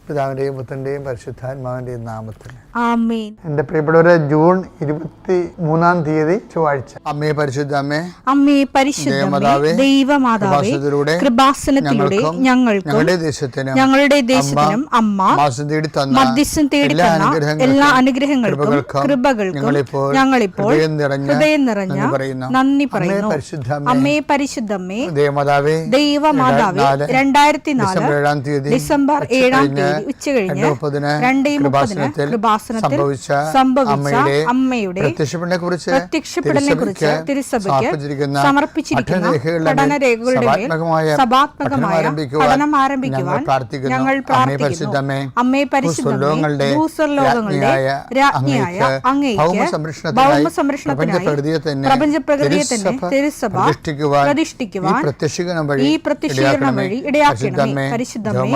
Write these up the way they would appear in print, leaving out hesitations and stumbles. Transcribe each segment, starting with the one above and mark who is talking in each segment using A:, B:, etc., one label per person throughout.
A: പിതാവിൻ്റെയും പുത്രൻ്റെയും പരിശുദ്ധാത്മാവിൻ്റെയും നാമത്തിൽ
B: ആമേൻ.
A: എൻ്റെ പ്രിയപ്പെട്ടവരെ, ജൂൺ 23 ചൊവ്വാഴ്ച. അമ്മേ പരിശുദ്ധ അമ്മേ,
B: അമ്മേ പരിശുദ്ധമേ, ദൈവമാതാവേ, കൃപാസനത്തിലൂടെ ഞങ്ങൾക്കും ഞങ്ങളുടെ ദേശത്തിനും അമ്മ മധ്യസ്ഥം തേടി തന്ന എല്ലാ അനുഗ്രഹങ്ങൾക്കും കൃപകൾക്കും ഞങ്ങളിപ്പോൾ ഹൃദയം നിറഞ്ഞ നന്ദി പറയുന്നു. അമ്മേ പരിശുദ്ധമേ, ദൈവമാതാവേ, 2004 ഡിസംബർ 7 ഉച്ചകഴിഞ്ഞ് 2:30 കൃപാസനത്തിൽ സംഭവിച്ച അമ്മയുടെ പ്രത്യക്ഷപ്പെടലിനെക്കുറിച്ച് തിരുസഭയ്ക്ക് സമർപ്പിച്ചിരിക്കുന്ന പഠനരേഖകളുടെ മേൽ സഭാത്മകമായ പഠനം ആരംഭിക്കുവാൻ ഞങ്ങൾ പ്രാർത്ഥിക്കുന്നു. അമ്മേ പരിശുദ്ധമേ, ഭൂസ്വർലോകങ്ങളുടെ രാജ്ഞിയായ അങ്ങേയ്ക്ക് ഭൗമസംരക്ഷണത്തിനായി പ്രപഞ്ചപ്രകൃതിയെ തന്നെ തിരുസഭ പ്രതിഷ്ഠിക്കുവാൻ ഈ പ്രത്യക്ഷീകരണം വഴി ഇടയാക്കണമേ. പരിശുദ്ധമേ,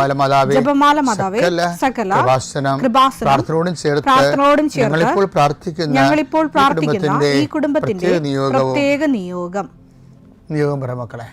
B: ജപമാല മാതാവേ, സകല കൃപാസനം പ്രാർത്ഥനയോടും ചേർത്ത് ഞങ്ങളിപ്പോൾ പ്രാർത്ഥിക്കുന്ന ഈ കുടുംബത്തിന്റെ പ്രത്യേക നിയോഗം
A: പറ മക്കളെ.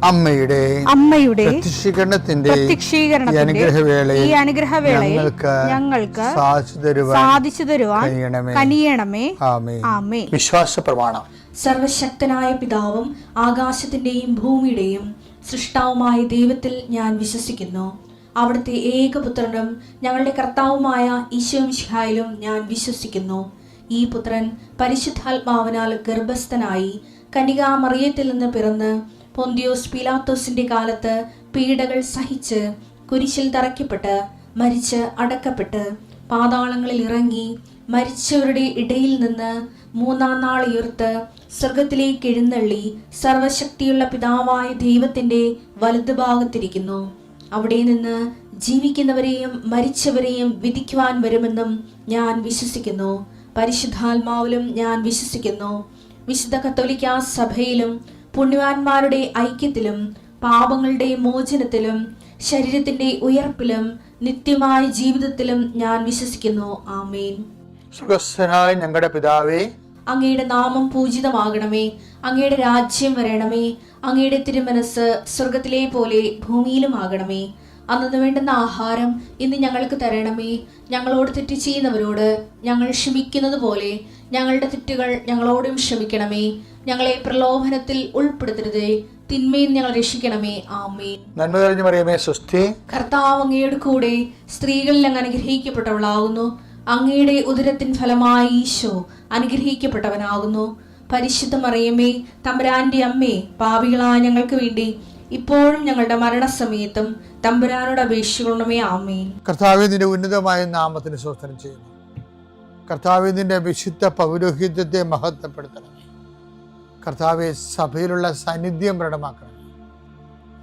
B: അമ്മയുടെ പ്രത്യക്ഷീകരണത്തിന്റെ ഈ അനുഗ്രഹവേളയിൽ ഞങ്ങൾക്ക് സാധിച്ചു തരുവാൻ കനിയണമേ. ആമേൻ.
A: വിശ്വാസ പ്രമാണം.
C: സർവശക്തനായ പിതാവും ആകാശത്തിന്റെയും ഭൂമിയുടെയും സൃഷ്ടാവുമായ ദൈവത്തിൽ ഞാൻ വിശ്വസിക്കുന്നു. അവിടുത്തെ ഏകപുത്രനും ഞങ്ങളുടെ കർത്താവുമായ ഈശോമിശിഹായിലും ഞാൻ വിശ്വസിക്കുന്നു. ഈ പുത്രൻ പരിശുദ്ധാത്മാവിനാൽ ഗർഭസ്ഥനായി കന്യകാമറിയത്തിൽ നിന്ന് പിറന്ന് പൊന്തിയോസ് പീലാത്തോസിന്റെ കാലത്ത് പീഡകൾ സഹിച്ച് കുരിശിൽ തറയ്ക്കപ്പെട്ട് മരിച്ച് അടക്കപ്പെട്ട് പാതാളങ്ങളിൽ ഇറങ്ങി മരിച്ചവരുടെ ഇടയിൽ നിന്ന് 3-ാം നാൾ ഉയർത്ത് സ്വർഗത്തിലേക്ക് എഴുന്നള്ളി സർവശക്തിയുള്ള പിതാവായ ദൈവത്തിന്റെ വലതുഭാഗത്തിരിക്കുന്നു. അവിടെ നിന്ന് ജീവിക്കുന്നവരെയും മരിച്ചവരെയും വിധിക്കുവാൻ വരുമെന്നും ഞാൻ വിശ്വസിക്കുന്നു. പരിശുദ്ധാത്മാവിലും ഞാൻ വിശ്വസിക്കുന്നു. വിശുദ്ധ കത്തോലിക്കാ സഭയിലും പുണ്യവാന്മാരുടെ ഐക്യത്തിലും പാപങ്ങളുടെ മോചനത്തിലും ശരീരത്തിന്റെ ഉയർപ്പിലും നിത്യമായ ജീവിതത്തിലും ഞാൻ വിശ്വസിക്കുന്നു. ആമേൻ.
A: സുഖസ്ഥനായ ഞങ്ങളുടെ പിതാവേ,
C: അങ്ങയുടെ നാമം പൂജിതമാകണമേ. അങ്ങയുടെ രാജ്യം വരണമേ. അങ്ങയുടെ തിരുമനസ് സ്വർഗത്തിലെ പോലെ ഭൂമിയിലും ആകണമേ. അന്നു വേണ്ടുന്ന ആഹാരം ഇന്ന് ഞങ്ങൾക്ക് തരണമേ. ഞങ്ങളോട് തെറ്റ് ചെയ്യുന്നവരോട് ഞങ്ങൾ ക്ഷമിക്കുന്നത് പോലെ ഞങ്ങളുടെ തെറ്റുകൾ ഞങ്ങളോടും ക്ഷമിക്കണമേ. ഞങ്ങളെ പ്രലോഭനത്തിൽ ഉൾപ്പെടുത്തരുതേ, തിന്മയിൽ ഞങ്ങൾ രക്ഷിക്കണമേ. ആമേൻ.
A: നന്മ നിറഞ്ഞ മറിയമേ, സ്വസ്തി.
C: കർത്താവ് അങ്ങയുടെ കൂടെ സ്ത്രീകളിൽ അങ്ങ് അനുഗ്രഹിക്കപ്പെട്ടവളാകുന്നു. അങ്ങയുടെ ഉദരത്തിൻ ഫലമായി ഈശോ അനുഗ്രഹിക്കപ്പെട്ടവനാകുന്നു. പരിശുദ്ധ മറിയമേ, തമ്പുരാന്റെ അമ്മേ, പാപികളായ ഞങ്ങൾക്ക് വേണ്ടി ഇപ്പോഴും ഞങ്ങളുടെ മരണസമയത്തും തമ്പുരാനോട് അപേക്ഷിക്കണമേ. ആമേൻ.
A: കർത്താവേ, നിന്റെ ഉന്നതമായ നാമത്തിന് സ്തോത്രം ചെയ്യുന്നു. കർത്താവേ, നിന്റെ വിശുദ്ധ പൗരോഹിത്യത്തെ മഹത്വപ്പെടുത്തണമേ. കർത്താവെ, സഭയിലുള്ള സാന്നിധ്യം പ്രകടമാക്കണം.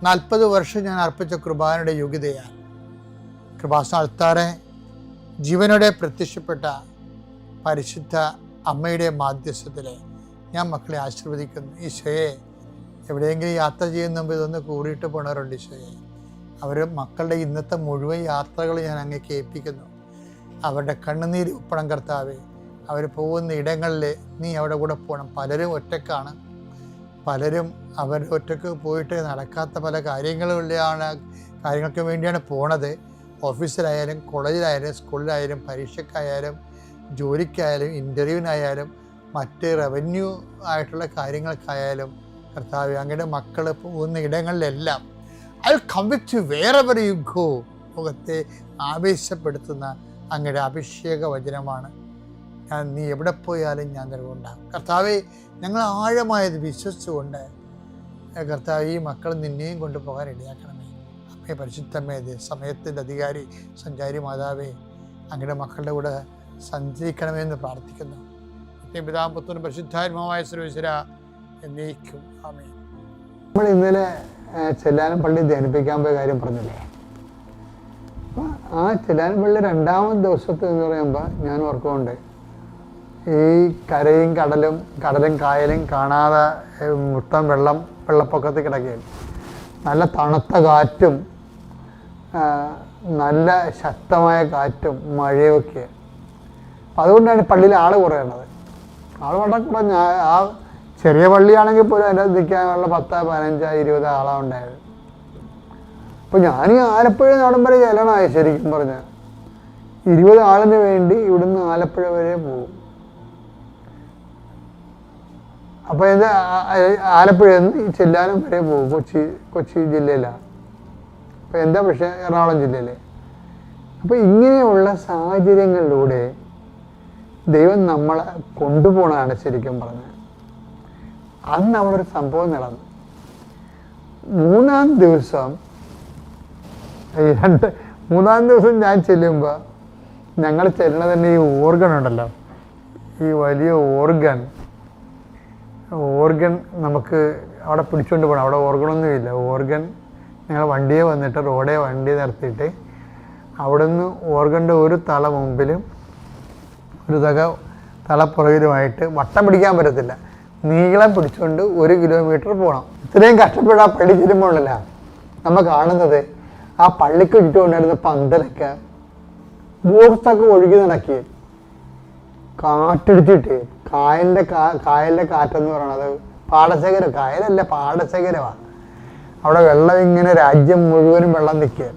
A: 40 വർഷം ഞാൻ അർപ്പിച്ച കൃപാനയുടെ യോഗ്യതയാൽ കൃപാസന അൾത്താറെ ജീവനോടെ പ്രത്യക്ഷപ്പെട്ട പരിശുദ്ധ അമ്മയുടെ മാധ്യസ്ഥത്തിൽ ഞാൻ മക്കളെ ആശീർവദിക്കുന്നു. ഈശോയെ, എവിടെയെങ്കിലും യാത്ര ചെയ്യുന്ന മുമ്പ് ഇതൊന്ന് കൂടിയിട്ട് പോണവരുണ്ട്. ഈശോയെ, അവർ മക്കളുടെ ഇന്നത്തെ മുഴുവൻ യാത്രകൾ ഞാൻ അങ്ങേക്ക് ഏൽപ്പിക്കുന്നു. അവരുടെ കണ്ണുനീര് ഉപ്പണം കർത്താവെ. അവർ പോകുന്ന ഇടങ്ങളിൽ നീ അവിടെ കൂടെ പോകണം. പലരും ഒറ്റക്കാണ്, പലരും അവർ ഒറ്റക്ക് പോയിട്ട് നടക്കാത്ത പല കാര്യങ്ങൾക്ക് വേണ്ടിയാണ് പോണത്. ഓഫീസിലായാലും കോളേജിലായാലും സ്കൂളിലായാലും പരീക്ഷയ്ക്കായാലും ജോലിക്കായാലും ഇൻ്റർവ്യൂവിനായാലും മറ്റ് റവന്യൂ ആയിട്ടുള്ള കാര്യങ്ങൾക്കായാലും കർത്താവ് അങ്ങയുടെ മക്കൾ പോകുന്ന ഇടങ്ങളിലെല്ലാം I come with you wherever you go. മുഖത്തെ ആവേശപ്പെടുത്തുന്ന അങ്ങയുടെ അഭിഷേക വചനമാണ്. നീ എവിടെ പോയാലും ഞാൻ നിലകൊണ്ടാകും. കർത്താവെ, ഞങ്ങൾ ആഴമായത് വിശ്വസിച്ചുകൊണ്ട് കർത്താവ് ഈ മക്കൾ നിന്നെയും കൊണ്ടുപോകാൻ ഇടയാക്കണമേ. അമ്മേ, പരിശുദ്ധമേ, സമയത്തിൻ്റെ അധികാരി സഞ്ചാരി മാതാവേ, അങ്ങയുടെ മക്കളുടെ കൂടെ സഞ്ചരിക്കണമേ എന്ന് പ്രാർത്ഥിക്കുന്നു. പിതാവും പുത്രനും പരിശുദ്ധാത്മാവായ സർവ്വേശ്വര എന്നേക്കും ആമേൻ.
D: നമ്മൾ ഇന്നലെ ചെല്ലാനം പള്ളി ധ്യാനിപ്പിക്കാൻ പോയ കാര്യം പറഞ്ഞില്ലേ? ആ ചെല്ലാനം പള്ളി 2ാമത്തെ ദിവസത്തെ എന്ന് പറയുമ്പോൾ ഞാൻ ഓർക്കുന്നുണ്ട്, ഈ കരയും കടലും കായലും കാണാതെ മൊത്തം വെള്ളപ്പൊക്കത്തിൽ കിടക്കുകയാണ്. നല്ല തണുത്ത കാറ്റും നല്ല ശക്തമായ കാറ്റും മഴയൊക്കെ. അപ്പം അതുകൊണ്ടാണ് പള്ളിയിൽ ആൾ കുറയുന്നത്. ആൾ വളരെ കുറഞ്ഞ, ആ ചെറിയ പള്ളിയാണെങ്കിൽ പോലും അതിൻ്റെ നിൽക്കാനുള്ള 10, 15, 20 ആളാണ് ഉണ്ടായത്. അപ്പോൾ ഞാൻ ആലപ്പുഴ നാടൻ വരെ ചെല്ലണമായി ശരിക്കും പറഞ്ഞാൽ 20 ആളിന് വേണ്ടി ഇവിടുന്ന് ആലപ്പുഴ വരെ പോകും. അപ്പോൾ ഇത് ആലപ്പുഴയിൽ നിന്ന് ചെല്ലാനം വരെ പോകും. കൊച്ചി ജില്ലയിലാണ്. അപ്പോൾ എന്താ പക്ഷേ എറണാകുളം ജില്ലയിൽ. അപ്പോൾ ഇങ്ങനെയുള്ള സാഹചര്യങ്ങളിലൂടെ ദൈവം നമ്മളെ കൊണ്ടുപോകണതാണ് ശരിക്കും പറഞ്ഞത്. അന്ന് അവിടെ ഒരു സംഭവം നടന്നു. 3-ാം ദിവസം ഞാൻ ചെല്ലുമ്പോൾ ഞങ്ങൾ ചെല്ലുന്നത് തന്നെ ഈ ഓർഗൺ ഉണ്ടല്ലോ, ഈ വലിയ ഓർഗൺ നമുക്ക് അവിടെ പിടിച്ചുകൊണ്ട് പോകണം. അവിടെ ഓർഗണൊന്നുമില്ല. ഓർഗൺ ഞങ്ങൾ വണ്ടിയെ വന്നിട്ട് വണ്ടി നിർത്തിയിട്ട് അവിടെ നിന്ന് ഓർഗൻ്റെ ഒരു തല മുമ്പിലും ഒരു തല പുറകിലുമായിട്ട് വട്ടം പിടിക്കാൻ പറ്റത്തില്ല, നീളം പിടിച്ചുകൊണ്ട് 1 കിലോമീറ്റർ പോകണം. ഇത്രയും കഷ്ടപ്പെട്ട് ആ പള്ളി ചെല്ലുമ്പോഴല്ല നമ്മൾ കാണുന്നത് ആ പള്ളിക്ക് ചുറ്റുകൊണ്ടായിരുന്ന പന്തലൊക്കെ ബോക്സൊക്കെ ഒഴുകി നടക്കി കാറ്റടിച്ചിട്ട് കായലിൻ്റെ കാറ്റെന്ന് പറയണത് പാടശേഖരം, കായലല്ല പാടശേഖരമാണ്. അവിടെ വെള്ളം ഇങ്ങനെ രാജ്യം മുഴുവനും വെള്ളം നിൽക്കുക.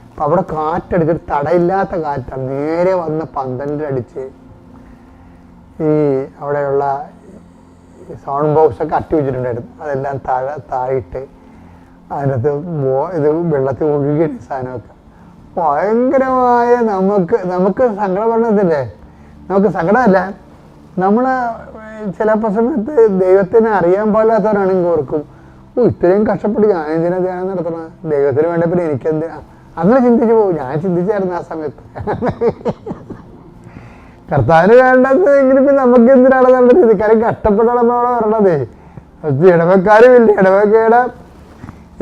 D: അപ്പം അവിടെ കാറ്റടിച്ചിട്ട് തടയില്ലാത്ത കാറ്റാണ് നേരെ വന്ന് പന്തലിലടിച്ച് ഈ അവിടെയുള്ള സൗണ്ട് ബോക്സൊക്കെ അട്ടി വെച്ചിട്ടുണ്ടായിരുന്നു. അതെല്ലാം താഴിട്ട് അതിനകത്ത് ഇത് വെള്ളത്തിൽ ഒഴുകിയ സാധനമൊക്കെ ഭയങ്കരമായ നമുക്ക് സങ്കടം പറഞ്ഞതില്ലേ, നമുക്ക് സങ്കടമല്ല, നമ്മൾ ചിലപ്പോൾ സമയത്ത് ദൈവത്തിനെ അറിയാൻ പാടില്ലാത്തവരാണെങ്കിൽ ഓർക്കും, ഇത്രയും കഷ്ടപ്പെട്ട് ഞാൻ എന്തിനാ ധ്യാനം നടത്തണം, ദൈവത്തിന് വേണ്ടപ്പോൾ എനിക്കെന്തിനാ, അങ്ങനെ ചിന്തിച്ചു പോകും. ഞാൻ ചിന്തിച്ചായിരുന്നു ആ സമയത്ത്. കർത്താവിന് വേണ്ടത് എങ്കിലും ഇപ്പം നമുക്ക് എന്തിനാണ് നല്ല രീതി, കാര്യം കഷ്ടപ്പെട്ടാണ് നമ്മളവിടെ വരണതേ. ഇടവക്കാരും ഇല്ല,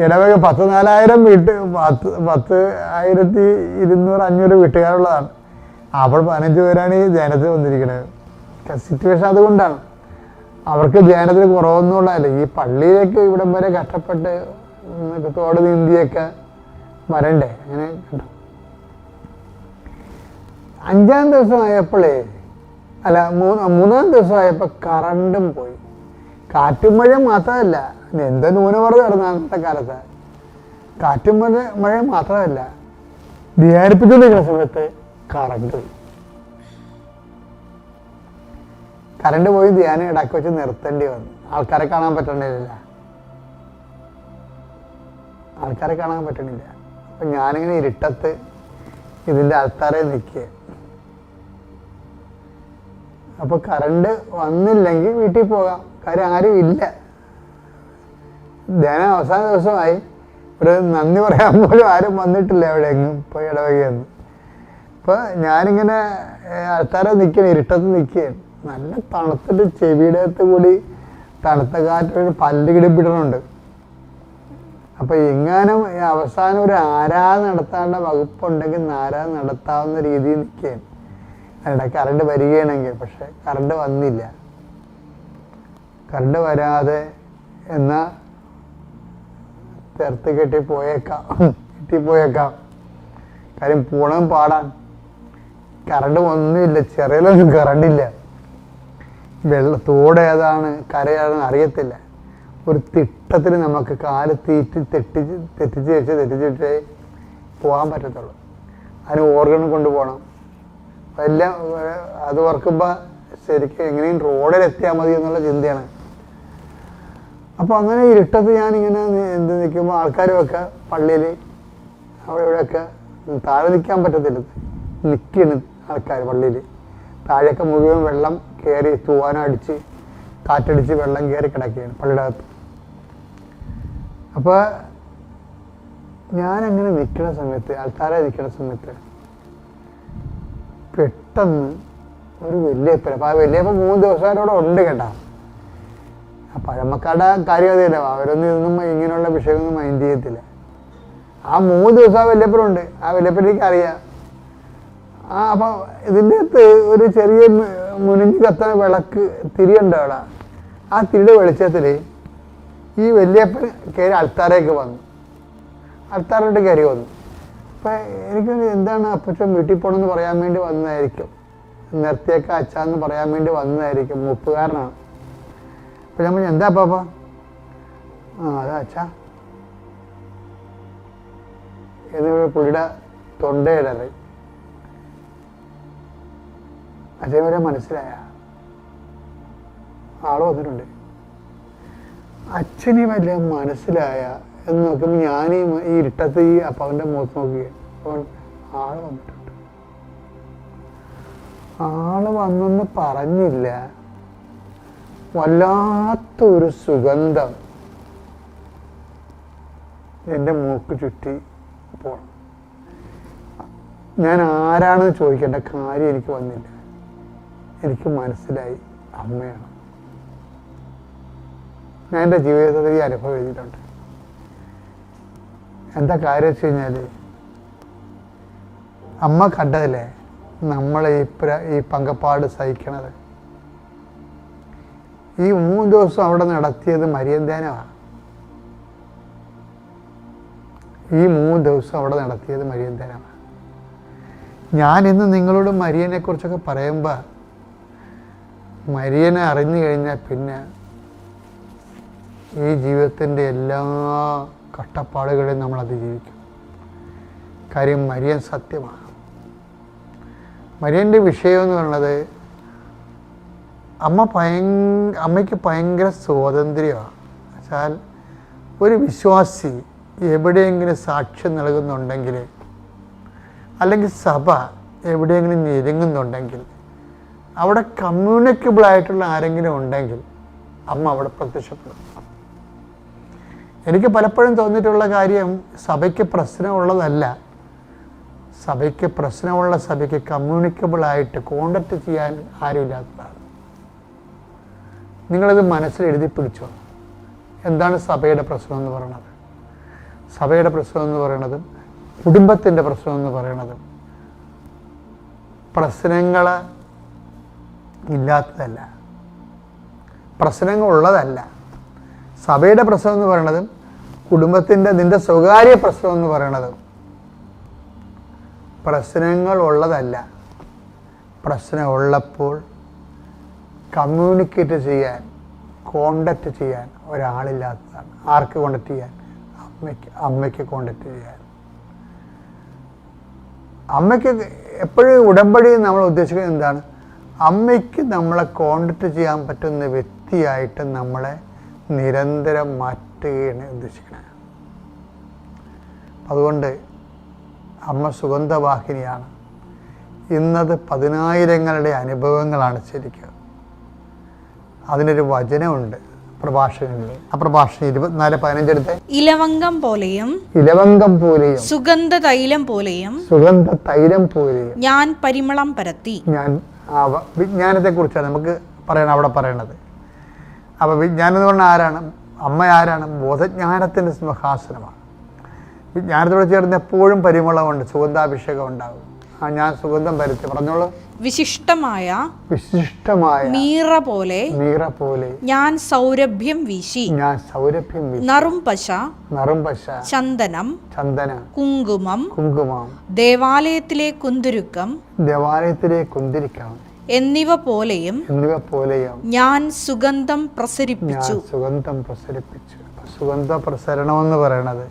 D: ഇടവക 14,000 10,200-500 വീട്ടുകാരുള്ളതാണ്. അപ്പോൾ 15 പേരാണ് ഈ ധ്യാനത്തിൽ വന്നിരിക്കുന്നത്. സിറ്റുവേഷൻ അതുകൊണ്ടാണ്. അവർക്ക് ധ്യാനത്തിന് കുറവൊന്നും ഉള്ളതല്ല. ഈ പള്ളിയിലേക്ക് ഇവിടം വരെ കഷ്ടപ്പെട്ട് തോട് നീന്തിയൊക്കെ വരണ്ടേ, അങ്ങനെ കണ്ടു. 5-ാം ദിവസം ആയപ്പോഴേ മൂന്നാം ദിവസം ആയപ്പോൾ കറണ്ടും പോയി. കാറ്റും മഴ മാത്രമല്ല, എന്താ ന്യൂനമർദ്ദം നടന്ന അന്നത്തെ കാലത്ത്. കാറ്റും മഴ മാത്രമല്ല, ധ്യാനിപ്പിച്ചുകൊണ്ടിരിക്കുന്ന സമയത്ത് കറണ്ട് പോയി ധ്യാനം ഇടയ്ക്ക് വെച്ച് നിർത്തേണ്ടി വന്നു. ആൾക്കാരെ കാണാൻ പറ്റണില്ല. അപ്പം ഞാനിങ്ങനെ ഇരുട്ടത്ത് ഇതിൻ്റെ ആൾക്കാരെ നിൽക്കുക. അപ്പോൾ കറണ്ട് വന്നില്ലെങ്കിൽ വീട്ടിൽ പോകാം, കാര്യം ആരും ഇല്ല. ധ്യാനം അവസാന ദിവസമായി, ഒരു നന്ദി പറയാൻ പോലും ആരും വന്നിട്ടില്ല എവിടെ എങ്ങും പോയി ഇടവകയെന്ന്. അപ്പോൾ ഞാനിങ്ങനെ ആൾക്കാരെ നിൽക്കുകയാണ്, ഇരുട്ടത്ത് നിൽക്കുകയാണ്. നല്ല തണുത്തിട്ട് ചെവിയുടെ അകത്ത് കൂടി തണുത്ത കാറ്റ് പല്ല് കിടിപ്പിടണുണ്ട്. അപ്പോൾ എങ്ങാനും അവസാനം ഒരു ആരാധന നടത്താണ്ട വകുപ്പുണ്ടെങ്കിൽ ആരാധന നടത്താവുന്ന രീതിയിൽ നിൽക്കുകയാണ്. അതിനിടെ കറണ്ട് വരികയാണെങ്കിൽ, പക്ഷെ കറണ്ട് വന്നില്ല. കറണ്ട് വരാതെ എന്നാൽ ചേർത്ത് കെട്ടിപ്പോയേക്കാം. കാര്യം പൂണം പാടാൻ കറണ്ട് ഒന്നുമില്ല, ചെറിയൊന്നും കറണ്ടില്ല. തോട് ഏതാണ് കരയാണെന്ന് അറിയത്തില്ല. ഒരു തിട്ടത്തിൽ നമുക്ക് കാല് തെറ്റിച്ചിട്ടേ പോകാൻ പറ്റത്തുള്ളൂ. അതിന് ഓർഗൺ കൊണ്ടുപോകണം. എല്ലാം അത് ഓർക്കുമ്പോൾ ശരിക്കും എങ്ങനെയും റോഡിലെത്തിയാൽ മതി എന്നുള്ള ചിന്തയാണ്. അപ്പോൾ അങ്ങനെ ഇരുട്ടത്ത് ഞാനിങ്ങനെ നിൽക്കുമ്പോൾ ആൾക്കാരുമൊക്കെ പള്ളിയിൽ അവിടെ ഇവിടെയൊക്കെ താഴെ നിൽക്കാൻ പറ്റത്തില്ല, നിൽക്കുകയാണ് ആൾക്കാർ പള്ളിയിൽ. താഴെയൊക്കെ മുഴുവൻ വെള്ളം കയറി, തൂവാനടിച്ച് കാറ്റടിച്ച് വെള്ളം കയറി കിടക്കുകയാണ് പള്ളിയുടെ അകത്ത്. അപ്പോൾ ഞാനങ്ങനെ നിൽക്കുന്ന സമയത്ത്, ആൾക്കാരെ നിൽക്കുന്ന സമയത്ത് പെട്ടെന്ന് ഒരു വല്യപ്പൻ, അപ്പോൾ ആ വല്യപ്പൻ 3 ദിവസമായിട്ട് ഉണ്ട് കേട്ടോ. ആ പഴമക്കാരുടെ കാര്യം അതല്ല, അവരൊന്നും ഇതൊന്നും ഇങ്ങനെയുള്ള വിഷയമൊന്നും മൈൻഡ് ചെയ്യത്തില്ല. ആ 3 ദിവസം ആ വല്യപ്പനുണ്ട്. ആ വല്യപ്പനേക്ക് അറിയാം. അപ്പോൾ ഇതിൻ്റെ അകത്ത് ഒരു ചെറിയ മുനിഞ്ഞ് കത്തുന്ന വിളക്ക് തിരിയുണ്ട് അവിടെ. ആ തിരിയുടെ വെളിച്ചത്തിൽ ഈ വല്യപ്പൻ കയറി അൾത്താരേക്ക് വന്നു. അൾത്താരോട്ട് കയറി വന്നു. അപ്പം എനിക്ക് എന്താണ് അപ്പച്ചൻ വീട്ടിൽ പോകണമെന്ന് പറയാൻ വേണ്ടി വന്നതായിരിക്കും, നിർത്തിയൊക്കെ അച്ഛാന്ന് പറയാൻ വേണ്ടി വന്നതായിരിക്കും, മുപ്പുകാരനാണ്. അപ്പം ഞാൻ പറഞ്ഞു, എന്താ പാപ്പ? അതാ അച്ഛാ എന്ന് പുള്ളിയുടെ തൊണ്ടയിടറി. അച്ഛൻ വരെ മനസ്സിലായ ആള് വന്നിട്ടുണ്ട്. അച്ഛനെ വല്ല മനസ്സിലായ എന്ന് നോക്കുമ്പോൾ ഞാൻ ഈ ഇരുട്ടത്ത് ഈ അപ്പാവിൻ്റെ മുഖത്ത് നോക്കുകയാണ്. അപ്പോൾ ആള് വന്നിട്ടുണ്ട്. ആള് വന്നെന്ന് പറഞ്ഞില്ല, വല്ലാത്തൊരു സുഗന്ധം എൻ്റെ മൂക്ക് ചുറ്റി പോണം. ഞാൻ ആരാണെന്ന് ചോദിക്കേണ്ട കാര്യം എനിക്ക് വന്നില്ല. എനിക്ക് മനസ്സിലായി അമ്മയാണ്. ഞാൻ എൻ്റെ ജീവിതത്തിൽ ഈ അനുഭവം എഴുതിയിട്ടുണ്ട്. എന്താ കാര്യം വെച്ച് കഴിഞ്ഞാൽ, അമ്മ കണ്ടതല്ലേ നമ്മളെ ഈ പങ്കപ്പാട് സഹിക്കണത്. ഈ 3 ദിവസം അവിടെ നടത്തിയത് മരിയൻ ധ്യാനമാണ്. ഈ 3 ദിവസം അവിടെ നടത്തിയത് മരിയൻ ധ്യാനമാണ്. ഞാനിന്ന് നിങ്ങളോട് മരിയനെ കുറിച്ചൊക്കെ പറയുമ്പോൾ, മരിയനെ അറിഞ്ഞു കഴിഞ്ഞാൽ പിന്നെ ഈ ജീവിതത്തിൻ്റെ എല്ലാ കഷ്ടപ്പാടുകളെയും നമ്മൾ അതിജീവിക്കും. കാര്യം മരിയൻ സത്യമാണ്. മരിയൻ്റെ വിഷയം എന്ന് പറയുന്നത്, അമ്മയ്ക്ക് ഭയങ്കര സ്വാതന്ത്ര്യമാണ്. വെച്ചാൽ ഒരു വിശ്വാസി എവിടെയെങ്കിലും സാക്ഷ്യം നൽകുന്നുണ്ടെങ്കിൽ, അല്ലെങ്കിൽ സഭ എവിടെയെങ്കിലും ഞെരുങ്ങുന്നുണ്ടെങ്കിൽ, അവിടെ കമ്മ്യൂണിക്കബിളായിട്ടുള്ള ആരെങ്കിലും ഉണ്ടെങ്കിൽ അമ്മ അവിടെ പ്രത്യക്ഷപ്പെടും. എനിക്ക് പലപ്പോഴും തോന്നിയിട്ടുള്ള കാര്യം, സഭയ്ക്ക് പ്രശ്നമുള്ളതല്ല, സഭയ്ക്ക് കമ്മ്യൂണിക്കബിളായിട്ട് കോണ്ടാക്ട് ചെയ്യാൻ ആരുമില്ലാത്തതാണ്. നിങ്ങളിത് മനസ്സിൽ എഴുതി പിടിച്ചോ. എന്താണ് സഭയുടെ പ്രശ്നം എന്ന് പറയുന്നത്? സഭയുടെ പ്രശ്നം എന്ന് പറയുന്നതും കുടുംബത്തിൻ്റെ പ്രശ്നം എന്ന് പറയുന്നതും പ്രശ്നങ്ങൾ ഇല്ലാത്തതല്ല, പ്രശ്നങ്ങളുള്ളതല്ല. സഭയുടെ പ്രശ്നം എന്ന് പറയുന്നതും കുടുംബത്തിൻ്റെ നിൻ്റെ സ്വകാര്യ പ്രശ്നം എന്ന് പറയുന്നതും പ്രശ്നങ്ങളുള്ളതല്ല. പ്രശ്നമുള്ളപ്പോൾ കമ്മ്യൂണിക്കേറ്റ് ചെയ്യാൻ, കോണ്ടാക്റ്റ് ചെയ്യാൻ ഒരാളില്ലാത്തതാണ്. ആർക്ക് കോണ്ടാക്ട് ചെയ്യാൻ? അമ്മയ്ക്ക് കോണ്ടാക്ട് ചെയ്യാൻ. അമ്മയ്ക്ക് എപ്പോഴും ഉടമ്പടി നമ്മൾ ഉദ്ദേശിക്കുന്നത് എന്താണ്? അമ്മയ്ക്ക് നമ്മളെ കോണ്ടാക്ട് ചെയ്യാൻ പറ്റുന്ന വ്യക്തിയായിട്ട് നമ്മളെ നിരന്തരം മാറ്റുകയാണ് ഉദ്ദേശിക്കുന്നത്. അതുകൊണ്ട് അമ്മ സുഗന്ധവാഹിനിയാണ്. ഇന്നത് 10,000ങ്ങളുടെ അനുഭവങ്ങളാണ് ശരിക്കും. അതിനൊരു വചനമുണ്ട് പ്രഭാഷകനിൽ. ആ പ്രഭാഷണം 24:15 എടുത്ത്, ഇലവങ്കം പോലെയും സുഗന്ധ തൈലം പോലെയും ഞാൻ പരിമളം പരത്തി. ഞാൻ വിജ്ഞാനത്തെ കുറിച്ചാണ് നമുക്ക് പറയണം അവിടെ പറയണത്. അപ്പോൾ വിജ്ഞാനം എന്ന് പറഞ്ഞാൽ ആരാണ്? അമ്മ ആരാണ്? ബോധജ്ഞാനത്തിൻ്റെ സിംഹാസനമാണ്. വിജ്ഞാനത്തോട് ചേർന്ന് എപ്പോഴും പരിമളമുണ്ട്, സുഗന്ധാഭിഷേകം ഉണ്ടാകും. ഞാൻ സുഗന്ധം പരത്തി. പറഞ്ഞോളൂ. വിശിഷ്ടമായ മീറ പോലെ ഞാൻ സൗരഭ്യം വീശി. നറും പശ ചന്ദനം കുങ്കുമം ദേവാലയത്തിലെ കുന്തുരുക്കം എന്നിവ പോലെയും ഞാൻ സുഗന്ധം പ്രസരിപ്പിച്ചു. സുഗന്ധ പ്രസരണം എന്ന് പറയുന്നത്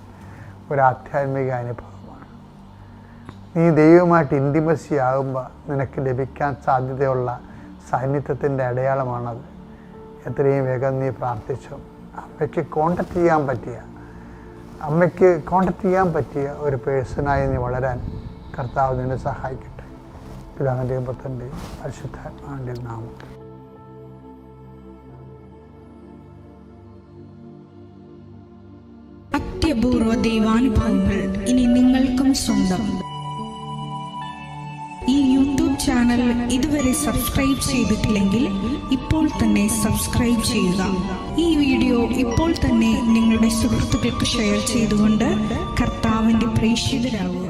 D: ഒരു ആധ്യാത്മിക അനുഭവമാണ്. നീ ദൈവമായിട്ട് ഇൻറ്റിമസി ആകുമ്പോൾ നിനക്ക് ലഭിക്കാൻ സാധ്യതയുള്ള സാന്നിധ്യത്തിൻ്റെ അടയാളമാണത്. എത്രയും വേഗം നീ പ്രാർത്ഥിച്ചു. അമ്മയ്ക്ക് കോണ്ടാക്ട് ചെയ്യാൻ പറ്റിയ ഒരു പേഴ്സണായി നീ വളരാൻ കർത്താവ് നിന്നെ സഹായിക്കട്ടെ. പിതാവിൻ്റെയും പുത്രൻ്റെയും പരിശുദ്ധാത്മാവിൻ്റെയും നാമത്തിൽ.
E: അത്യപൂർവ ദൈവാനുഭവങ്ങൾ ഇനി നിങ്ങൾക്കും സ്വന്തം. ഈ യൂട്യൂബ് ചാനൽ ഇതുവരെ സബ്സ്ക്രൈബ് ചെയ്തിട്ടില്ലെങ്കിൽ ഇപ്പോൾ തന്നെ സബ്സ്ക്രൈബ് ചെയ്യുക. ഈ വീഡിയോ ഇപ്പോൾ തന്നെ നിങ്ങളുടെ സുഹൃത്തുക്കൾക്ക് ഷെയർ ചെയ്തുകൊണ്ട് കർത്താവിൻ്റെ പ്രേക്ഷിതരാകുക.